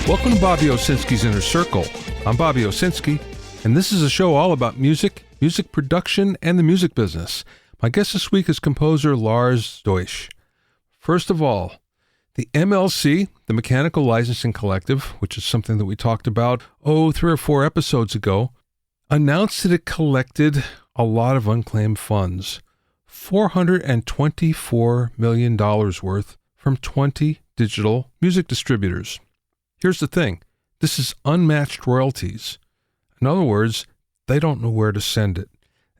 Welcome to Bobby Owsinski's Inner Circle. I'm Bobby Owsinski, and this is a show all about music, music production, and the music business. My guest this week is composer Lars Deutsch. First of all, the MLC, the Mechanical Licensing Collective, which is something that we talked about, 3 or 4 episodes ago, announced that it collected a lot of unclaimed funds, $424 million worth from 20 digital music distributors. Here's the thing. This is unmatched royalties. In other words, they don't know where to send it.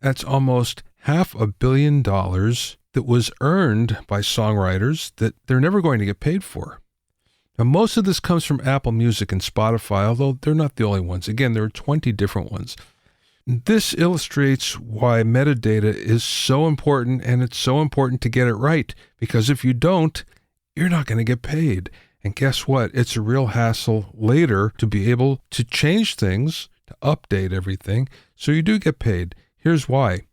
That's almost $500 million that was earned by songwriters that they're never going to get paid for. Now, most of this comes from Apple Music and Spotify, although they're not the only ones. Again, there are 20 different ones. This illustrates why metadata is so important, and it's so important to get it right, because if you don't, you're not going to get paid. And guess what? It's a real hassle later to be able to change things, to update everything, so you do get paid. Here's why.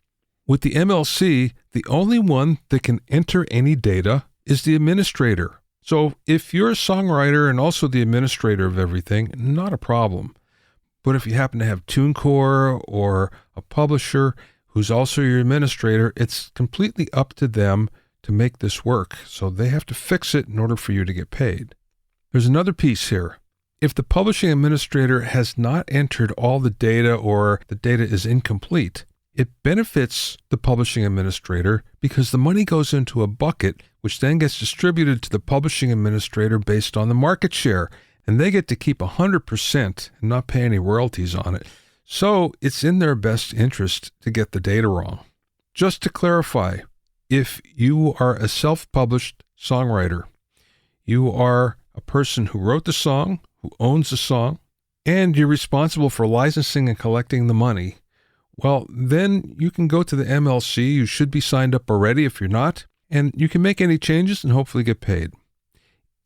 With the MLC, the only one that can enter any data is the administrator. So if you're a songwriter and also the administrator of everything, not a problem. But if you happen to have TuneCore or a publisher who's also your administrator, it's completely up to them to make this work. So they have to fix it in order for you to get paid. There's another piece here. If the publishing administrator has not entered all the data or the data is incomplete, it benefits the publishing administrator because the money goes into a bucket, which then gets distributed to the publishing administrator based on the market share, and they get to keep 100% and not pay any royalties on it. So it's in their best interest to get the data wrong. Just to clarify, if you are a self-published songwriter, you are a person who wrote the song, who owns the song, and you're responsible for licensing and collecting the money, well, then you can go to the MLC. You should be signed up already if you're not, and you can make any changes and hopefully get paid.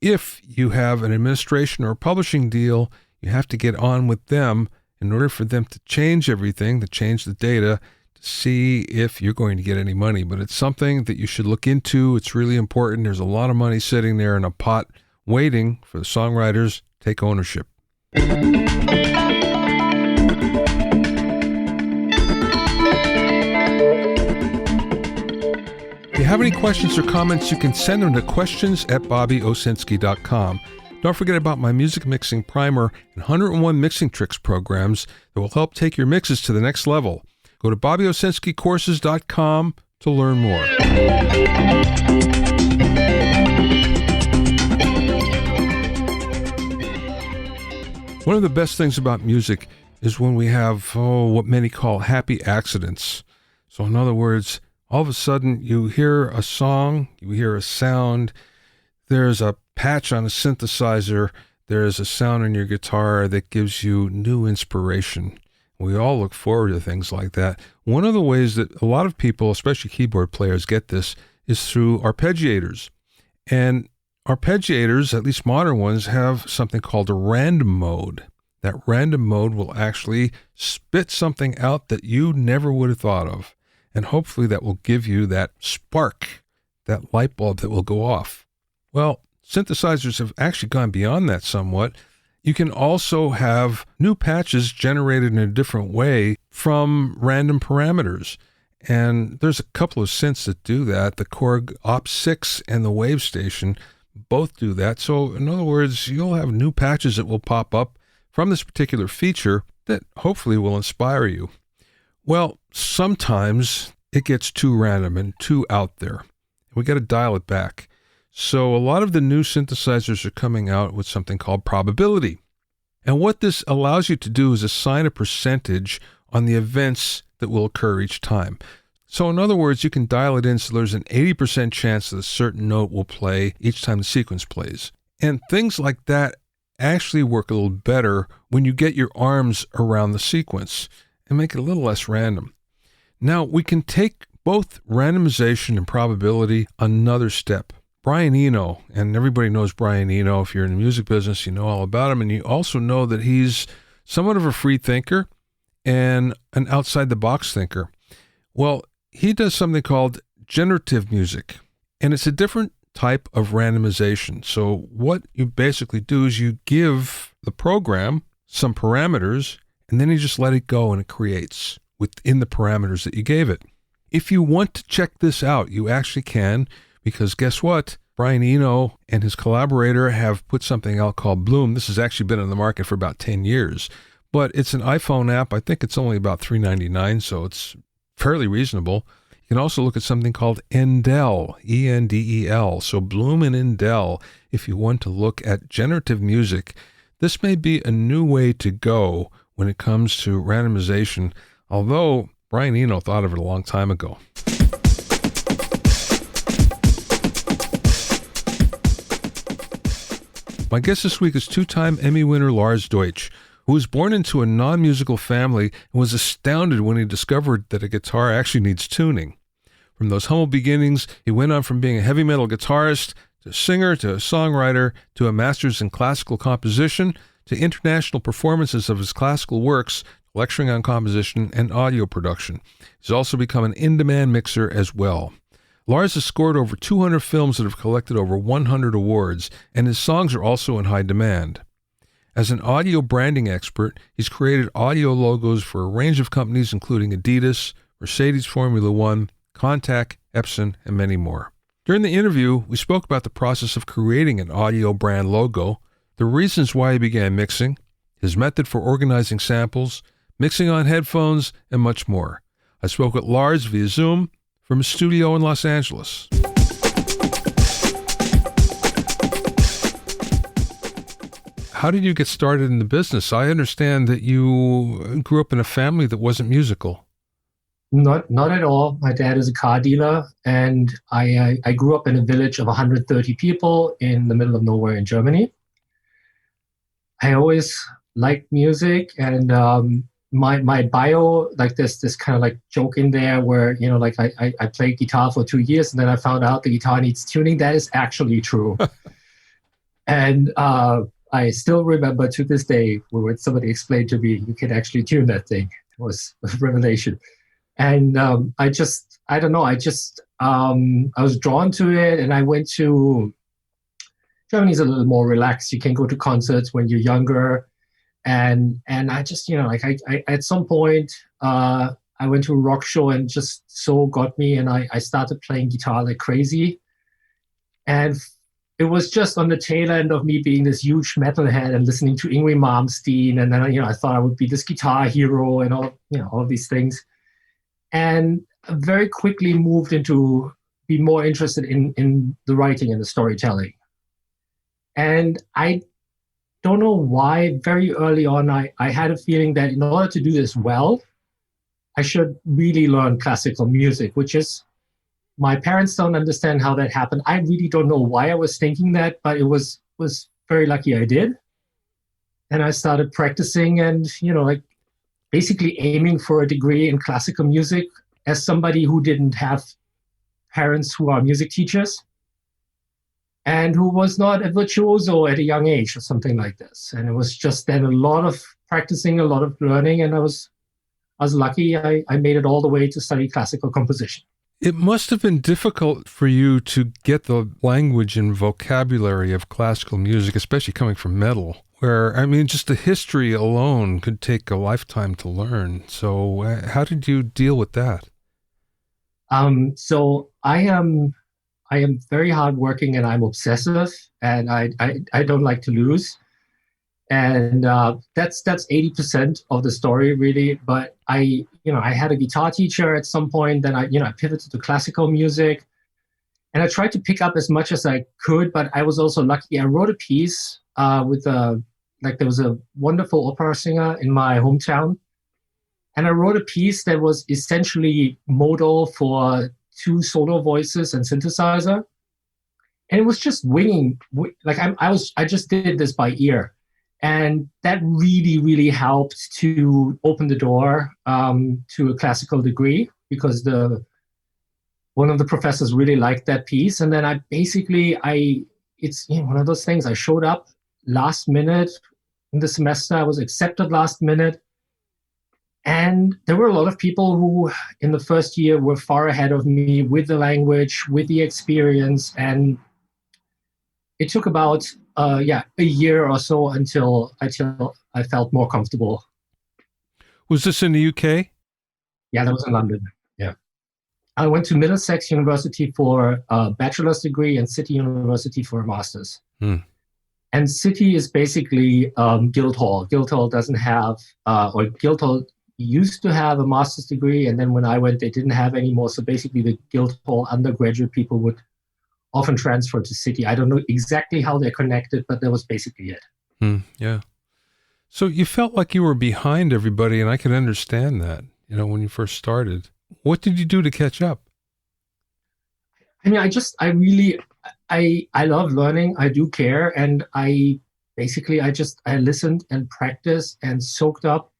If you have an administration or a publishing deal, you have to get on with them in order for them to change everything, to change the data, to see if you're going to get any money. But it's something that you should look into. It's really important. There's a lot of money sitting there in a pot waiting for the songwriters to take ownership. If you have any questions or comments, you can send them to questions@bobbyowsinski.com. Don't forget about my music mixing primer and 101 mixing tricks programs that will help take your mixes to the next level. Go to bobbyowsinskicourses.com to learn more. One of the best things about music is when we have, what many call happy accidents. So in other words, all of a sudden you hear a song, you hear a sound, there's a patch on a synthesizer, there's a sound in your guitar that gives you new inspiration. We all look forward to things like that. One of the ways that a lot of people, especially keyboard players, get this is through arpeggiators. And arpeggiators, at least modern ones, have something called a random mode. That random mode will actually spit something out that you never would have thought of. And hopefully that will give you that spark, that light bulb that will go off. Well, synthesizers have actually gone beyond that somewhat. You can also have new patches generated in a different way from random parameters. And there's a couple of synths that do that. The Korg Op6 and the Wave Station both do that. So in other words, you'll have new patches that will pop up from this particular feature that hopefully will inspire you. Well, sometimes it gets too random and too out there. We got to dial it back. So a lot of the new synthesizers are coming out with something called probability. And what this allows you to do is assign a percentage on the events that will occur each time. So in other words, you can dial it in so there's an 80% chance that a certain note will play each time the sequence plays. And things like that actually work a little better when you get your arms around the sequence and make it a little less random. Now, we can take both randomization and probability another step. Brian Eno, and everybody knows Brian Eno. If you're in the music business, you know all about him, and you also know that he's somewhat of a free thinker and an outside-the-box thinker. Well, he does something called generative music, and it's a different type of randomization. So what you basically do is you give the program, some parameters, and then you just let it go and it creates within the parameters that you gave it. If you want to check this out, you actually can, because guess what? Brian Eno and his collaborator have put something out called Bloom. This has actually been on the market for about 10 years, but it's an iPhone app. I think it's only about $3.99, so it's fairly reasonable. You can also look at something called Endel, E-N-D-E-L. So Bloom and Endel, if you want to look at generative music. This may be a new way to go when it comes to randomization, although Brian Eno thought of it a long time ago. My guest this week is two-time Emmy winner Lars Deutsch, who was born into a non-musical family and was astounded when he discovered that a guitar actually needs tuning. From those humble beginnings, he went on from being a heavy metal guitarist, to a singer, to a songwriter, to a master's in classical composition, to international performances of his classical works, lecturing on composition and audio production. He's also become an in-demand mixer as well. Lars has scored over 200 films that have collected over 100 awards, and his songs are also in high demand. As an audio branding expert, he's created audio logos for a range of companies including Adidas, Mercedes Formula One, Contac, Epson, and many more. During the interview, we spoke about the process of creating an audio brand logo, the reasons why he began mixing, his method for organizing samples, mixing on headphones, and much more. I spoke with Lars via Zoom from his studio in Los Angeles. How did you get started in the business? I understand that you grew up in a family that wasn't musical. Not at all. My dad is a car dealer, and I grew up in a village of 130 people in the middle of nowhere in Germany. I always liked music, and my bio, like this kind of like joke in there where, you know, like I played guitar for 2 years and then I found out the guitar needs tuning. That is actually true. And I still remember to this day when somebody explained to me, you can actually tune that thing. It was a revelation. And I was drawn to it, and I went to, Germany's a little more relaxed. You can go to concerts when you're younger. And I just, you know, like I at some point, I went to a rock show and just so got me, and I started playing guitar like crazy. And it was just on the tail end of me being this huge metalhead and listening to Yngwie Malmsteen. And then, you know, I thought I would be this guitar hero and all, you know, all of these things. And very quickly moved into be more interested in the writing and the storytelling. And I don't know why, very early on, I had a feeling that in order to do this well, I should really learn classical music, which is, my parents don't understand how that happened. I really don't know why I was thinking that, but it was very lucky I did. And I started practicing and, you know, like basically aiming for a degree in classical music as somebody who didn't have parents who are music teachers, and who was not a virtuoso at a young age or something like this. And it was just then a lot of practicing, a lot of learning, and I was lucky I made it all the way to study classical composition. It must have been difficult for you to get the language and vocabulary of classical music, especially coming from metal, where, I mean, just the history alone could take a lifetime to learn. So how did you deal with that? So I am very hardworking, and I'm obsessive, and I don't like to lose. And that's 80% of the story, really. But I had a guitar teacher at some point. Then I pivoted to classical music, and I tried to pick up as much as I could. But I was also lucky. I wrote a piece there was a wonderful opera singer in my hometown, and I wrote a piece that was essentially modal for 2 solo voices and synthesizer, and it was just winging. Like I just did this by ear. And that really, really helped to open the door to a classical degree, because one of the professors really liked that piece. And then it's one of those things. I showed up last minute in the semester. I was accepted last minute. And there were a lot of people who in the first year were far ahead of me with the language, with the experience. And it took about a year or so until I felt more comfortable. Was this in the UK? Yeah, that was in London. Yeah. I went to Middlesex University for a bachelor's degree and City University for a master's. And City is basically Guildhall. Guildhall doesn't have, or Guildhall used to have a master's degree, and then when I went, they didn't have anymore. So basically, the Guildhall undergraduate people would often transfer to City. I don't know exactly how they're connected, but that was basically it. Yeah. So you felt like you were behind everybody, and I could understand that, when you first started. What did you do to catch up? I mean, I love learning. I do care. And I listened and practiced and soaked up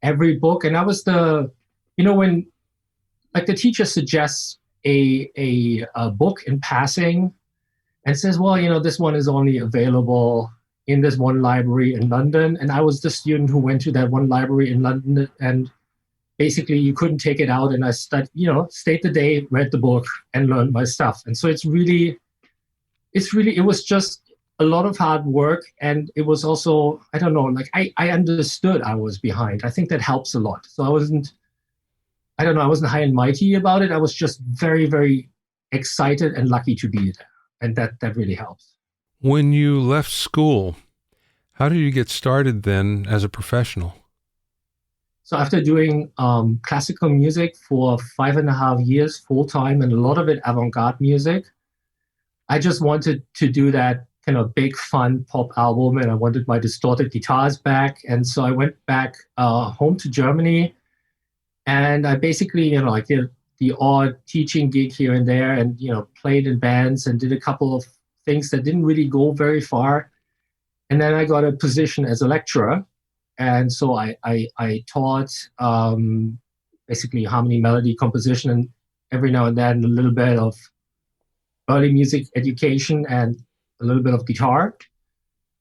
every book. And that was when like the teacher suggests a book in passing and says, well, this one is only available in this one library in London. And I was the student who went to that one library in London, and basically you couldn't take it out. And I stayed the day, read the book and learned my stuff. And so it was just a lot of hard work. And it was also, I don't know, like I understood I was behind. I think that helps a lot. So I wasn't high and mighty about it. I was just very, very excited and lucky to be there. And that really helps. When you left school, how did you get started then as a professional? So after doing classical music for 5.5 years full-time, and a lot of it avant-garde music, I just wanted to do that kind of big, fun pop album, and I wanted my distorted guitars back. And so I went back home to Germany, and I basically, I did the odd teaching gig here and there, and, played in bands and did a couple of things that didn't really go very far. And then I got a position as a lecturer. And so I taught basically harmony, melody, composition, and every now and then a little bit of early music education and a little bit of guitar.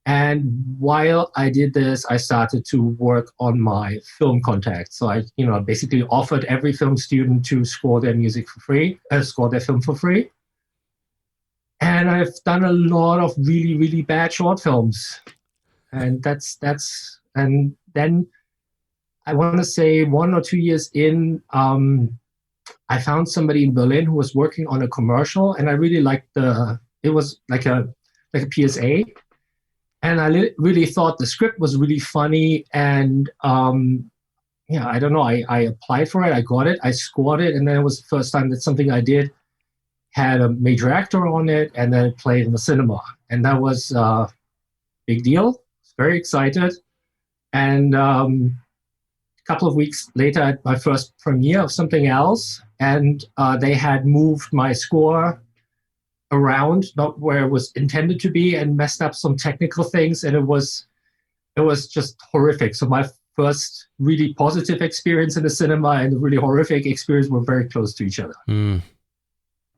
And while I did this, I started to work on my film Contac. So I, basically offered every film student to score their music for free, score their film for free. And I've done a lot of really, really bad short films. And and then I want to say 1 or 2 years in, I found somebody in Berlin who was working on a commercial, and I really liked it was like a PSA. And I really thought the script was really funny. And I don't know, I applied for it, I got it, I scored it. And then it was the first time that something I did had a major actor on it, and then it played in the cinema. And that was a big deal. Very excited. And a couple of weeks later, I had my first premiere of something else, and they had moved my score around, not where it was intended to be, and messed up some technical things, and it was just horrific. So my first really positive experience in the cinema and the really horrific experience were very close to each other.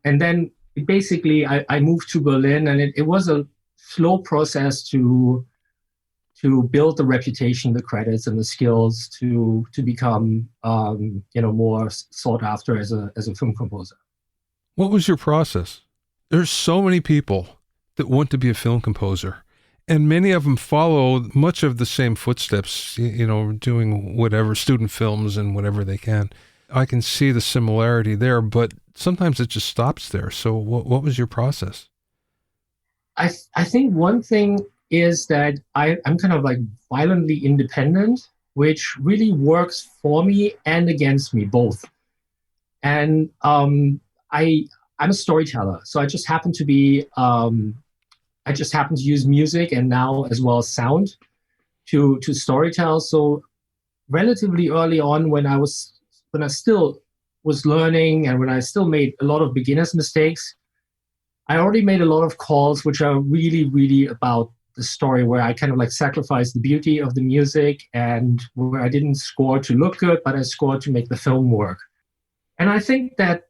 And then basically I moved to Berlin, and it was a slow process to build the reputation, the credits, and the skills to become more sought after as a film composer. What was your process? There's so many people that want to be a film composer, and many of them follow much of the same footsteps, doing whatever, student films and whatever they can. I can see the similarity there, but sometimes it just stops there. So what was your process? I think one thing is that I'm kind of like violently independent, which really works for me and against me both. And I'm a storyteller, so I just happen to be use music and now as well as sound to storytell. So relatively early on, when I still was learning and when I still made a lot of beginner's mistakes, I already made a lot of calls which are really, really about the story, where I kind of like sacrificed the beauty of the music, and where I didn't score to look good, but I scored to make the film work. And I think that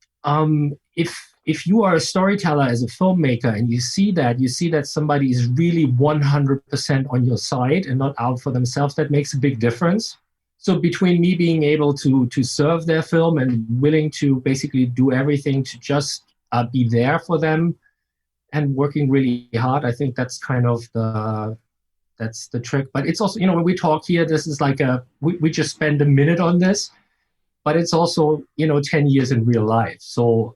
if you are a storyteller as a filmmaker, and you see that somebody is really 100% on your side and not out for themselves, that makes a big difference. So between me being able to serve their film and willing to basically do everything to just be there for them, and working really hard. I think that's kind of that's the trick. But it's also, when we talk here, this is like we just spend a minute on this, but it's also, 10 years in real life. So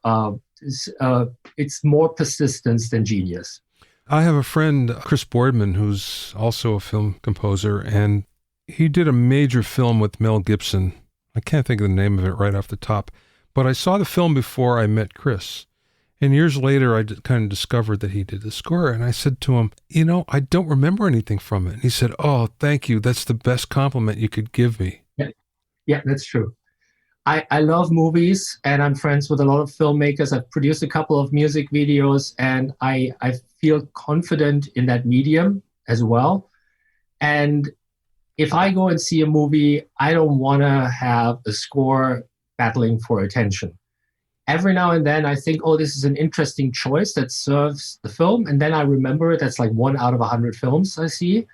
it's more persistence than genius. I have a friend, Chris Boardman, who's also a film composer, and he did a major film with Mel Gibson. I can't think of the name of it right off the top, but I saw the film before I met Chris. And years later, I kind of discovered that he did the score. And I said to him, I don't remember anything from it. And he said, "Oh, thank you. That's the best compliment you could give me." Yeah, that's true. I love movies, and I'm friends with a lot of filmmakers. I've produced a couple of music videos, and I feel confident in that medium as well. And if I go and see a movie, I don't want to have a score battling for attention. Every now and then I think, oh, this is an interesting choice that serves the film. And then I remember it. That's like 1 out of 100 films I see.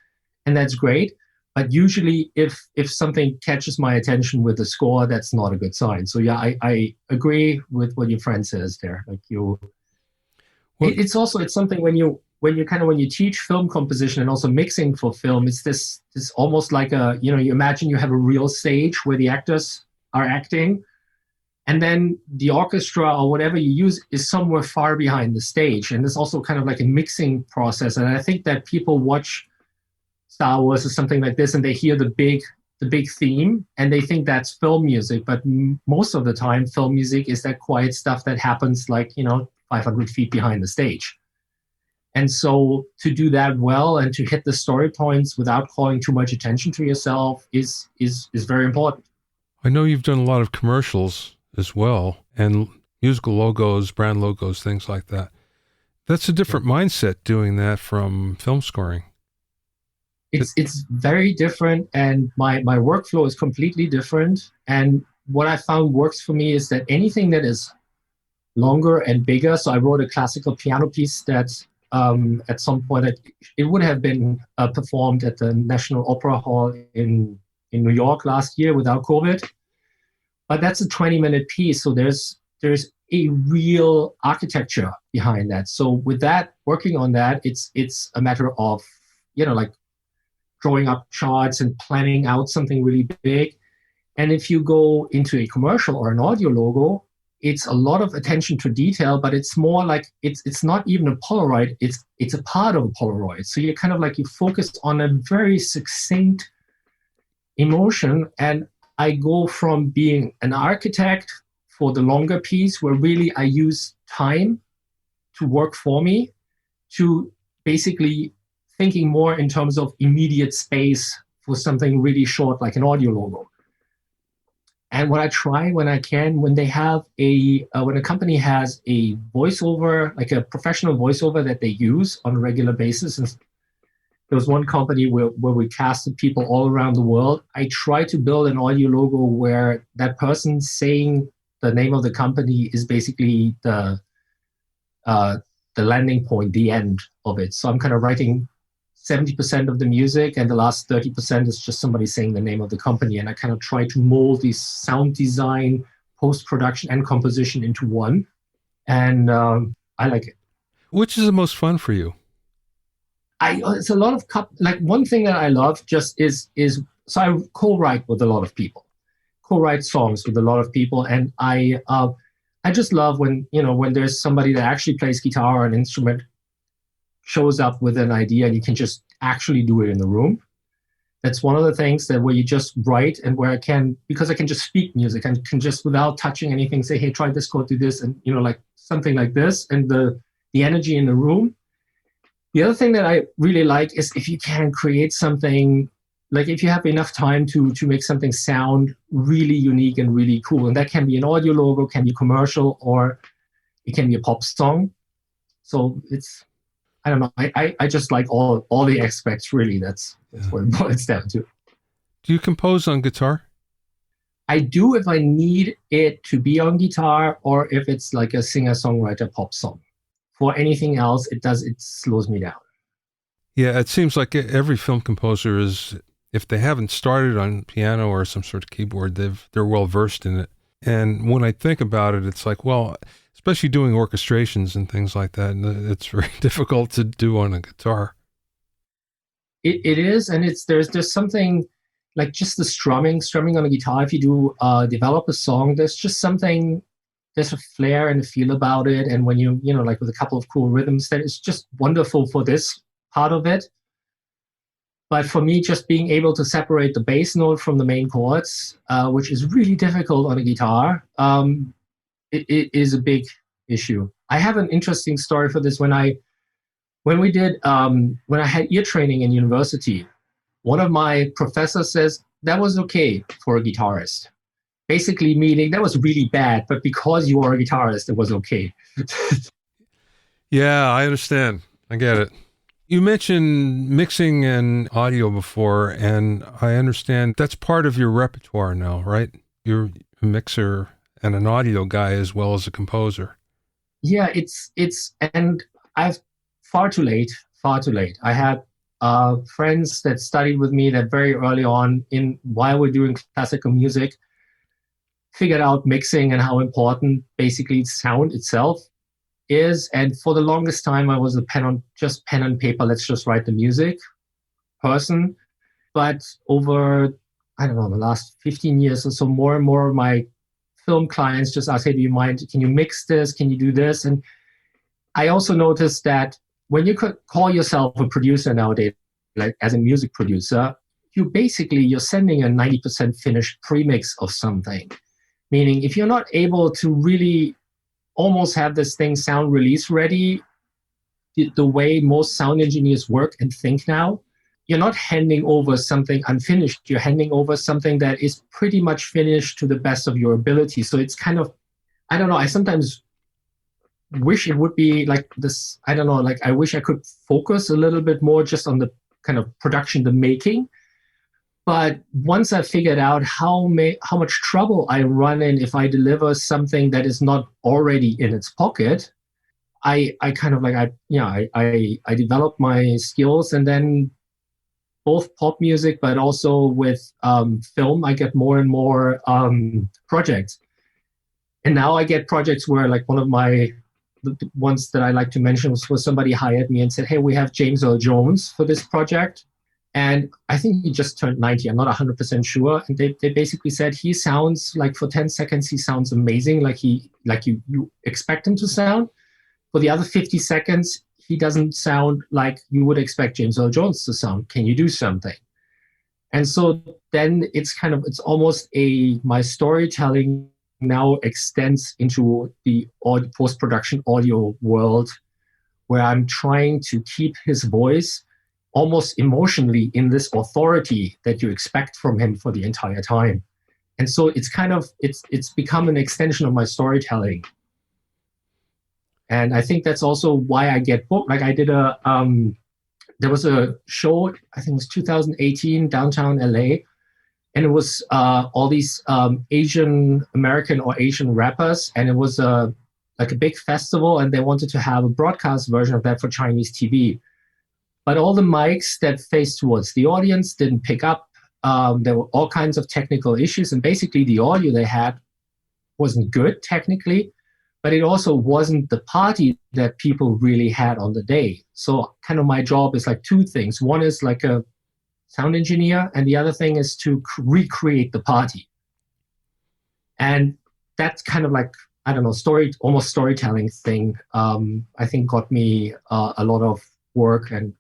And that's great. But usually if something catches my attention with the score, that's not a good sign. So yeah, I agree with what your friend says there. Like it's something when you teach film composition and also mixing for film, it's this almost like you imagine you have a real stage where the actors are acting, and then the orchestra or whatever you use is somewhere far behind the stage. And it's also kind of like a mixing process. And I think that people watch Star Wars or something like this, and they hear the big theme, and they think that's film music. But most of the time, film music is that quiet stuff that happens 500 feet behind the stage. And so to do that well and to hit the story points without calling too much attention to yourself is very important. I know you've done a lot of commercials as well, and musical logos, brand logos, things like that. That's a different mindset doing that from film scoring. It's very different, and my workflow is completely different. And what I found works for me is that anything that is longer and bigger. So I wrote a classical piano piece that at some point it would have been performed at the National Opera Hall in New York last year without COVID. But that's a 20-minute piece, so there's a real architecture behind that. So with that, working on that, it's a matter of drawing up charts and planning out something really big. And if you go into a commercial or an audio logo, it's a lot of attention to detail, but it's more like it's not even a Polaroid, it's a part of a Polaroid. So you're kind of like you focus on a very succinct emotion. And I go from being an architect for the longer piece, where really I use time to work for me, to basically thinking more in terms of immediate space for something really short, like an audio logo. And what I try when I can, when they have when a company has a voiceover, like a professional voiceover that they use on a regular basis, and there was one company where we casted people all around the world, I try to build an audio logo where that person saying the name of the company is basically the landing point, the end of it. So I'm kind of writing 70% of the music, and the last 30% is just somebody saying the name of the company. And I kind of try to mold these sound design, post-production, and composition into one. And I like it. Which is the most fun for you? It's a lot of, one thing that I love just is so I co-write with a lot of people, co-write songs with a lot of people. And I just love when there's somebody that actually plays guitar or an instrument, shows up with an idea, and you can just actually do it in the room. That's one of the things that where you just write, and where because I can just speak music, and can just without touching anything say, hey, try this chord, do this, and like something like this, and the energy in the room. The other thing that I really like is if you can create something, like if you have enough time to make something sound really unique and really cool. And that can be an audio logo, can be a commercial, or it can be a pop song. So I don't know. I just like all the aspects, really. That's what it boils down to. Do you compose on guitar? I do if I need it to be on guitar, or if it's like a singer-songwriter pop song. For anything else, it slows me down. Yeah, it seems like every film composer is, if they haven't started on piano or some sort of keyboard, they're well versed in it. And when I think about it, it's like, well, it's especially doing orchestrations and things like that. And it's very difficult to do on a guitar. It is, and there's something like just the strumming on a guitar. If you do develop a song, there's just something, there's a flair and a feel about it. And when you know, like with a couple of cool rhythms, that is just wonderful for this part of it. But for me, just being able to separate the bass note from the main chords, which is really difficult on a guitar, it is a big issue. I have an interesting story for this. When I had ear training in university, one of my professors says that was okay for a guitarist. Basically meaning that was really bad, but because you are a guitarist, it was okay. Yeah, I understand. I get it. You mentioned mixing and audio before, and I understand that's part of your repertoire now, right? You're a mixer and an audio guy as well as a composer. Yeah, and I've far too late. I had friends that studied with me that very early on, while we're doing classical music, figured out mixing and how important basically sound itself is. And for the longest time, I was a pen and paper, let's just write the music person. But over, I don't know, the last 15 years or so, more and more of my film clients just ask, hey, do you mind? Can you mix this? Can you do this? And I also noticed that when you could call yourself a producer nowadays, like as a music producer, you're sending a 90% finished premix of something. Meaning if you're not able to really almost have this thing sound release ready, the way most sound engineers work and think now, you're not handing over something unfinished. You're handing over something that is pretty much finished to the best of your ability. So it's kind of, I don't know, I sometimes wish it would be like this, I don't know, like I wish I could focus a little bit more just on the kind of production, the making. But once I figured out how much trouble I run in if I deliver something that is not already in its pocket, I kind of like, I developed my skills, and then both pop music, but also with film, I get more and more projects. And now I get projects where like one of the ones that I like to mention was somebody hired me and said, hey, we have James Earl Jones for this project. And I think he just turned 90. I'm not 100% sure. And they basically said he sounds like for 10 seconds, he sounds amazing, like you expect him to sound. For the other 50 seconds, he doesn't sound like you would expect James Earl Jones to sound. Can you do something? And so then it's almost my storytelling now extends into the post-production audio world, where I'm trying to keep his voice almost emotionally in this authority that you expect from him for the entire time. And so it's become an extension of my storytelling. And I think that's also why I get booked. Like I did there was a show, I think it was 2018, downtown LA. And it was all these Asian American or Asian rappers. And it was like a big festival, and they wanted to have a broadcast version of that for Chinese TV. But all the mics that faced towards the audience didn't pick up. There were all kinds of technical issues. And basically the audio they had wasn't good technically, but it also wasn't the party that people really had on the day. So kind of my job is like two things. One is like a sound engineer, and the other thing is to recreate the party. And that's kind of like, I don't know, almost storytelling thing, I think got me a lot of work and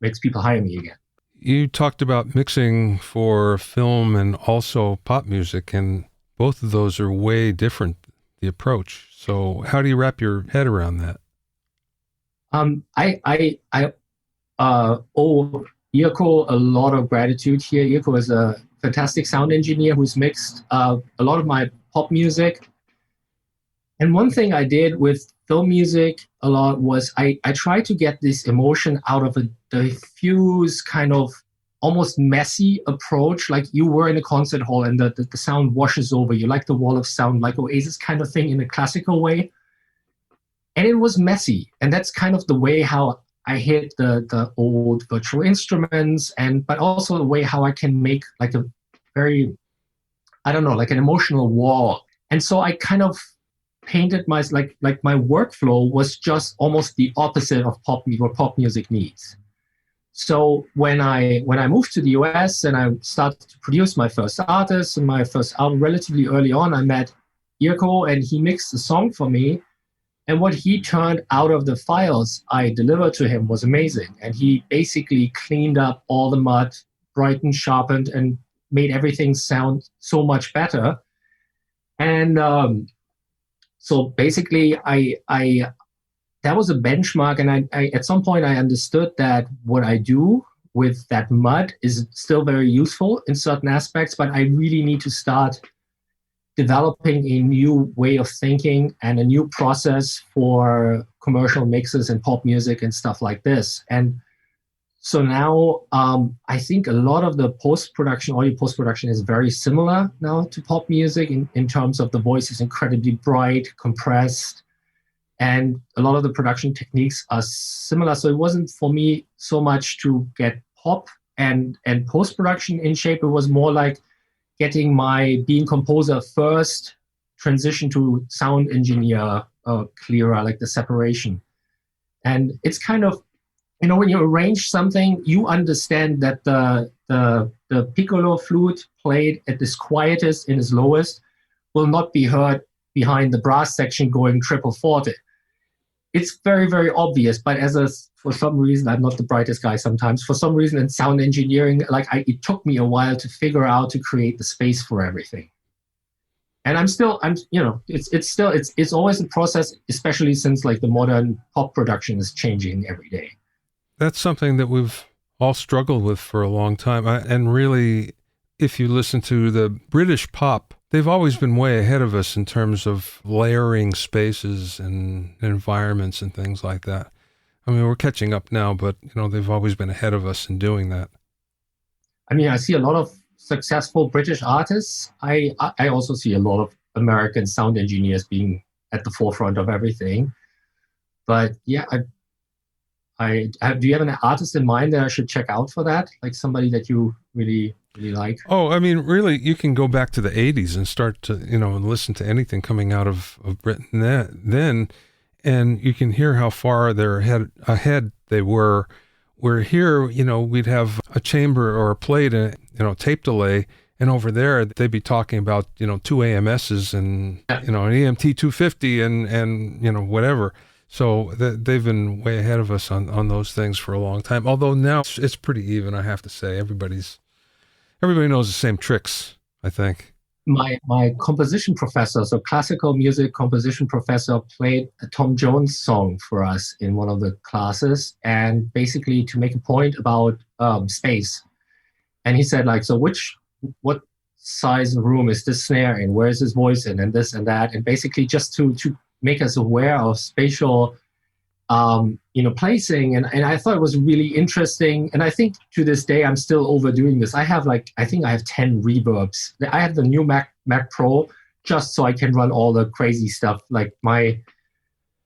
makes people hire me again. You talked about mixing for film and also pop music, and both of those are way different, the approach. So how do you wrap your head around that? I owe Irko a lot of gratitude here. Irko is a fantastic sound engineer who's mixed a lot of my pop music. And one thing I did with film music a lot was I tried to get this emotion out of a diffuse kind of almost messy approach, like you were in a concert hall and the sound washes over you, like the wall of sound, like Oasis kind of thing in a classical way. And it was messy. And that's kind of the way how I hit the old virtual instruments, but also the way how I can make like a very, I don't know, like an emotional wall. And so I kind of painted like my workflow was just almost the opposite of what pop music needs. So when I moved to the US and I started to produce my first artist and my first album relatively early on, I met Irko and he mixed a song for me. And what he turned out of the files I delivered to him was amazing. And he basically cleaned up all the mud, brightened, sharpened, and made everything sound so much better. And so basically, I that was a benchmark. And I at some point I understood that what I do with that mud is still very useful in certain aspects, but I really need to start developing a new way of thinking and a new process for commercial mixes and pop music and stuff like this. And so now I think a lot of the post-production, audio post-production is very similar now to pop music in terms of the voice is incredibly bright, compressed, and a lot of the production techniques are similar. So it wasn't for me so much to get pop and post-production in shape. It was more like getting my being composer first, transition to sound engineer clearer, like the separation. And it's kind of, when you arrange something, you understand that the piccolo flute played at its quietest in its lowest will not be heard behind the brass section going triple forte. It's very, very obvious, but for some reason, I'm not the brightest guy sometimes. For some reason in sound engineering, it took me a while to figure out to create the space for everything. And it's always a process, especially since like the modern pop production is changing every day. That's something that we've all struggled with for a long time. And really, if you listen to the British pop, they've always been way ahead of us in terms of layering spaces and environments and things like that. I mean, we're catching up now, but they've always been ahead of us in doing that. I mean, I see a lot of successful British artists. I also see a lot of American sound engineers being at the forefront of everything. But yeah, do you have an artist in mind that I should check out for that? Like somebody that you really, really like? Oh, I mean, really, you can go back to the 80s and start to, and listen to anything coming out of Britain then, and you can hear how far they're ahead they were. Where here, we'd have a chamber or a plate, tape delay, and over there they'd be talking about, 2 AMSs and, an EMT 250 and whatever. So they've been way ahead of us on those things for a long time. Although now it's pretty even, I have to say. Everybody knows the same tricks, I think. My composition professor, so classical music composition professor, played a Tom Jones song for us in one of the classes, and basically to make a point about space. And he said, like, so what size of room is this snare in? Where is his voice in? And this and that. And basically just to make us aware of spatial, placing. And I thought it was really interesting. And I think to this day, I'm still overdoing this. I think I have 10 reverbs. I have the new Mac Pro just so I can run all the crazy stuff.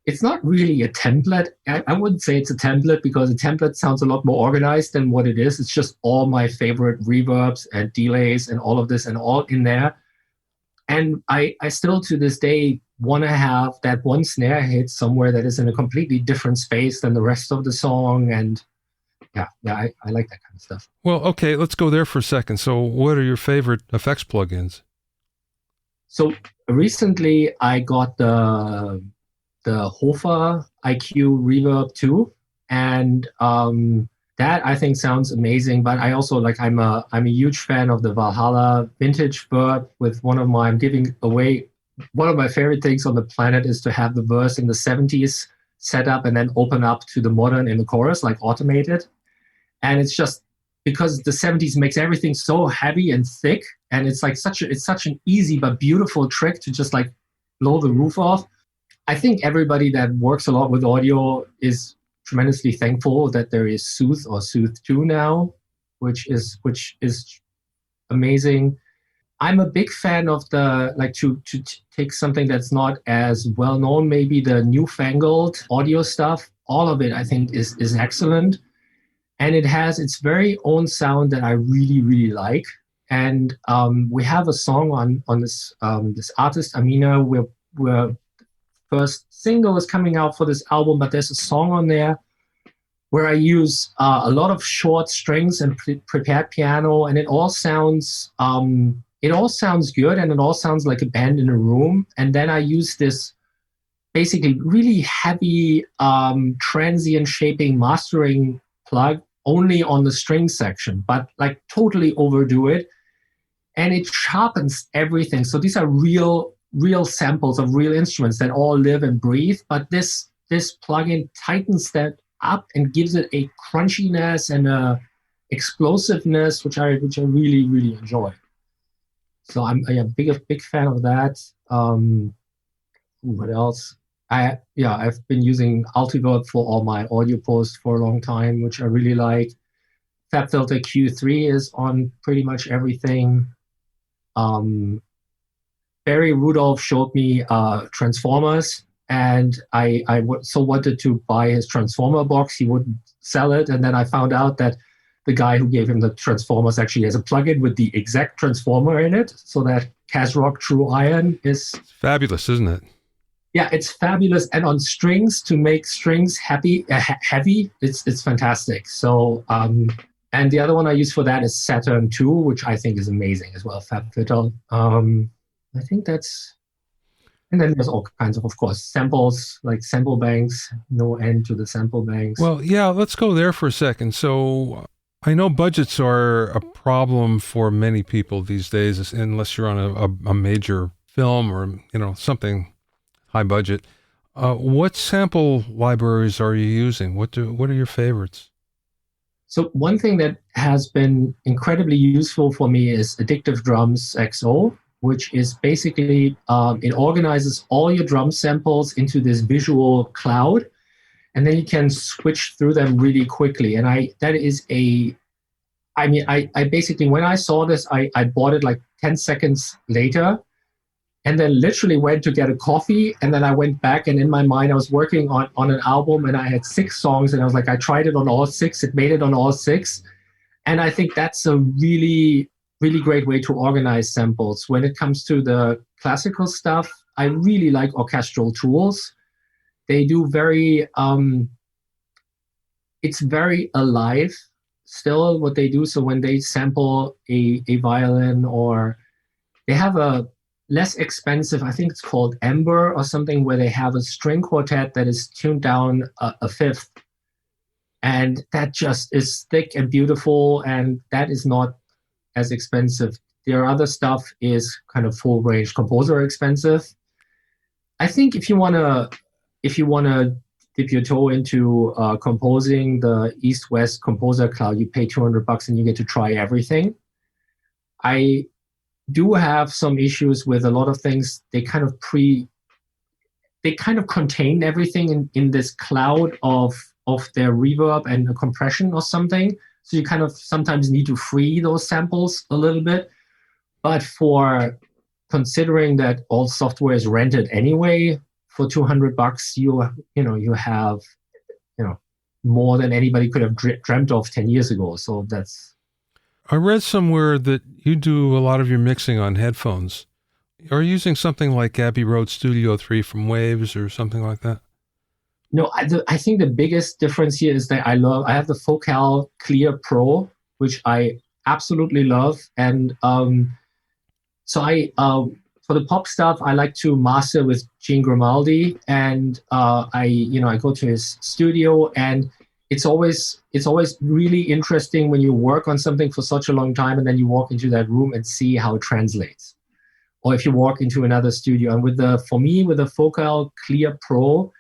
It's not really a template. I wouldn't say it's a template because a template sounds a lot more organized than what it is. It's just all my favorite reverbs and delays and all of this and all in there. And I still to this day want to have that one snare hit somewhere that is in a completely different space than the rest of the song. And I like that kind of stuff. Well, okay, let's go there for a second. So what are your favorite effects plugins? So recently I got the Hofer IQ Reverb 2, and that I think sounds amazing. But I also I'm a huge fan of the Valhalla vintage verb with I'm giving away. One of my favorite things on the planet is to have the verse in the 70s set up and then open up to the modern in the chorus, like automated. And it's just because the 70s makes everything so heavy and thick, and it's such an easy but beautiful trick to just like blow the roof off. I think everybody that works a lot with audio is tremendously thankful that there is Sooth or Sooth 2 now, which is amazing. I'm a big fan of to take something that's not as well known, maybe the newfangled audio stuff. All of it, I think, is excellent. And it has its very own sound that I really, really like. And we have a song on this artist, Amina, we're first single is coming out for this album, but there's a song on there where I use a lot of short strings and prepared piano, and it all sounds good, and it all sounds like a band in a room. And then I use this basically really heavy transient shaping mastering plug only on the string section, but like totally overdo it, and it sharpens everything. So these are real samples of real instruments that all live and breathe, but this plugin tightens that up and gives it a crunchiness and a explosiveness which I really enjoy. So I'm a big fan of that. What else? I've been using Altiverb for all my audio posts for a long time, which I really like. FabFilter Q3 is on pretty much everything. Barry Rudolph showed me Transformers, and I so wanted to buy his Transformer box. He wouldn't sell it, and then I found out that the guy who gave him the Transformers actually has a plugin with the exact Transformer in it, so that Kazrock True Iron is fabulous, isn't it? Yeah, it's fabulous, and on strings, to make strings heavy, it's fantastic. So, and the other one I use for that is Saturn 2, which I think is amazing as well. FabFilter. I think that's, and then there's all kinds of course, samples, like sample banks. No end to the sample banks. Well, yeah, let's go there for a second. So, I know budgets are a problem for many people these days, unless you're on a major film or something high budget. What sample libraries are you using? What are your favorites? So one thing that has been incredibly useful for me is Addictive Drums XO, which is basically it organizes all your drum samples into this visual cloud, and then you can switch through them really quickly. And I basically, when I saw this, I bought it like 10 seconds later, and then literally went to get a coffee, and then I went back, and in my mind I was working on an album, and I had 6 songs, and I was like, I tried it on all 6, it made it on all 6. And I think that's a really great way to organize samples. When it comes to the classical stuff, I really like orchestral tools. They do it's very alive still what they do. So when they sample a violin, or they have a less expensive, I think it's called Ember or something, where they have a string quartet that is tuned down a fifth. And that just is thick and beautiful, and that is not as expensive. Their other stuff is kind of full range composer expensive. I think if you wanna dip your toe into composing, the East-West Composer Cloud, you pay $200 and you get to try everything. I do have some issues with a lot of things. They kind of contain everything in this cloud of their reverb and the compression or something. So you kind of sometimes need to free those samples a little bit. But for considering that all software is rented anyway, for $200, you have more than anybody could have dreamt of 10 years ago. So that's. I read somewhere that you do a lot of your mixing on headphones. Are you using something like Abbey Road Studio 3 from Waves or something like that? No, I think the biggest difference here is that I have the Focal Clear Pro, which I absolutely love. And so for the pop stuff, I like to master with Gene Grimaldi, and I go to his studio, and it's always really interesting when you work on something for such a long time, and then you walk into that room and see how it translates. Or if you walk into another studio, and for me with the Focal Clear Pro,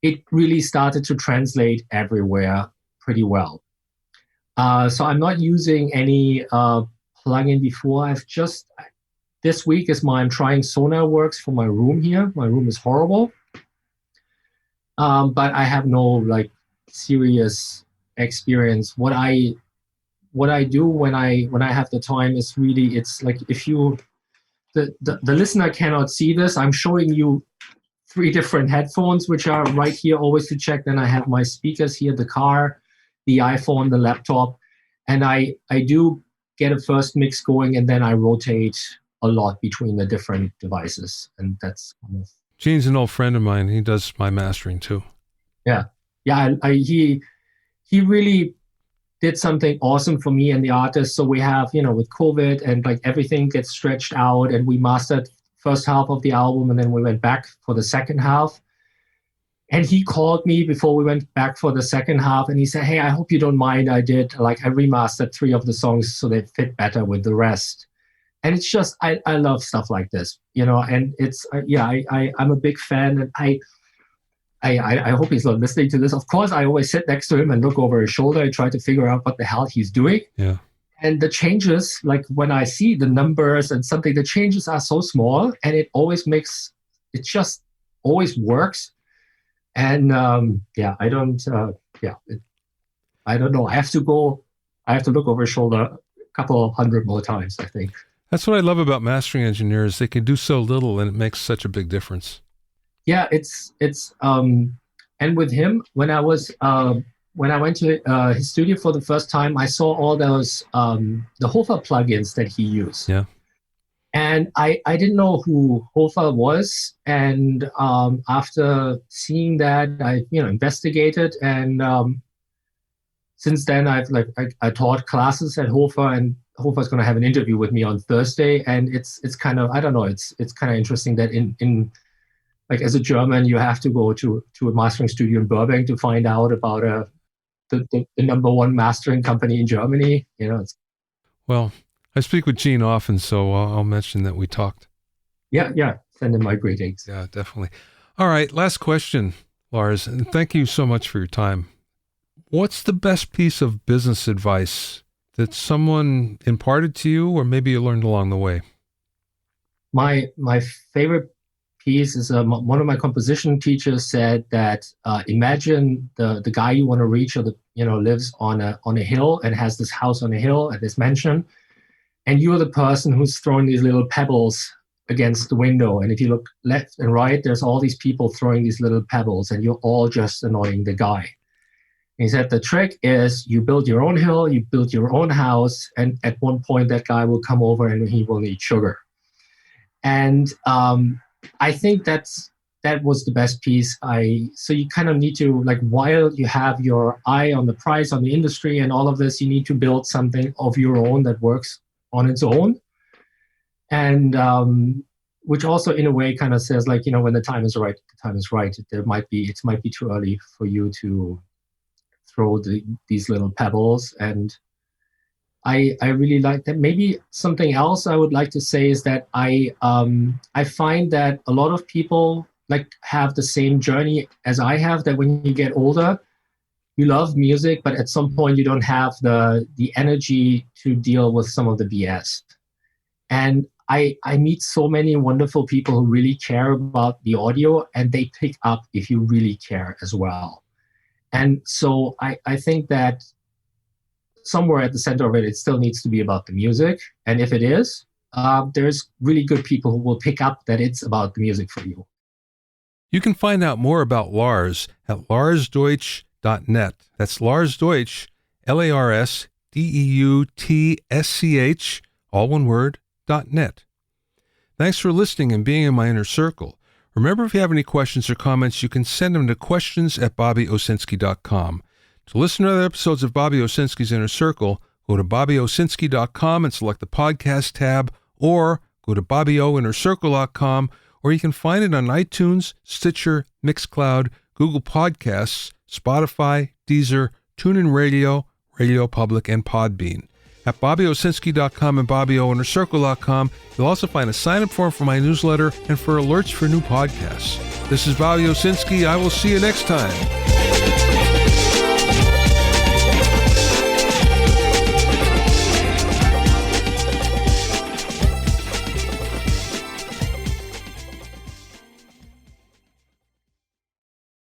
it really started to translate everywhere pretty well. So I'm not using any plugin before. This week I'm trying SonarWorks for my room here. My room is horrible. But I have no serious experience. What I do when I have the time is really, it's like, if the listener cannot see this, I'm showing you 3 different headphones, which are right here always to check. Then I have my speakers here, the car, the iPhone, the laptop, and I do get a first mix going, and then I rotate a lot between the different devices, and that's Gene's an old friend of mine. He does my mastering too. Yeah. He really did something awesome for me and the artist. So we have, with COVID and like everything gets stretched out, and we mastered first half of the album, and then we went back for the second half. And he called me before we went back for the second half, and he said, "Hey, I hope you don't mind. I remastered 3 of the songs so they fit better with the rest." And it's just, I love stuff like this, and it's, I'm a big fan, and I hope he's not listening to this. Of course, I always sit next to him and look over his shoulder and try to figure out what the hell he's doing. Yeah. And the changes, like when I see the numbers and something, the changes are so small, and it just always works. And I don't know. I have to look over his shoulder a couple of hundred more times, I think. That's what I love about mastering engineers. They can do so little and it makes such a big difference. Yeah, it's and with him, when I went to his studio for the first time, I saw all those the Hofer plugins that he used. Yeah. And I didn't know who Hofer was, and after seeing that, I investigated, and since then I taught classes at Hofer, and Hofer's going to have an interview with me on Thursday, and it's kind of, I don't know, it's kind of interesting that in like as a German you have to go to a mastering studio in Burbank to find out about the number one mastering company in Germany. Well, I speak with Gene often, so I'll mention that we talked. Yeah. Send him my greetings. Yeah, definitely. All right, last question, Lars, and thank you so much for your time. What's the best piece of business advice that someone imparted to you, or maybe you learned along the way? My favorite piece is one of my composition teachers said that imagine the guy you want to reach, or lives on a hill and has this house on a hill at this mansion. And you're the person who's throwing these little pebbles against the window. And if you look left and right, there's all these people throwing these little pebbles, and you're all just annoying the guy. And he said the trick is you build your own hill, you build your own house, and at one point that guy will come over and he will need sugar. And I think that was the best piece. So you kind of need to, like, while you have your eye on the price, on the industry and all of this, you need to build something of your own that works on its own, and which also in a way kind of says, like, when the time is right, the time is right. It might be too early for you to throw these little pebbles. And I really like that. Maybe something else I would like to say is that I find that a lot of people have the same journey as I have, that when you get older, you love music, but at some point you don't have the energy to deal with some of the BS. And I meet so many wonderful people who really care about the audio, and they pick up if you really care as well. And so I think that somewhere at the center of it, it still needs to be about the music. And if it is, there's really good people who will pick up that it's about the music for you. You can find out more about Lars at larsdeutsch.net. That's Lars Deutsch, LarsDeutsch, all one word, .net. Thanks for listening and being in my inner circle. Remember, if you have any questions or comments, you can send them to questions@bobbyowsinski.com. To listen to other episodes of Bobby Owsinski's Inner Circle, go to bobbyowsinski.com and select the podcast tab, or go to bobbyowinnercircle.com, or you can find it on iTunes, Stitcher, Mixcloud, Google Podcasts, Spotify, Deezer, TuneIn Radio, Radio Public, and Podbean. At bobbyowsinski.com and bobbyowinnercircle.com, you'll also find a sign-up form for my newsletter and for alerts for new podcasts. This is Bobby Owsinski. I will see you next time.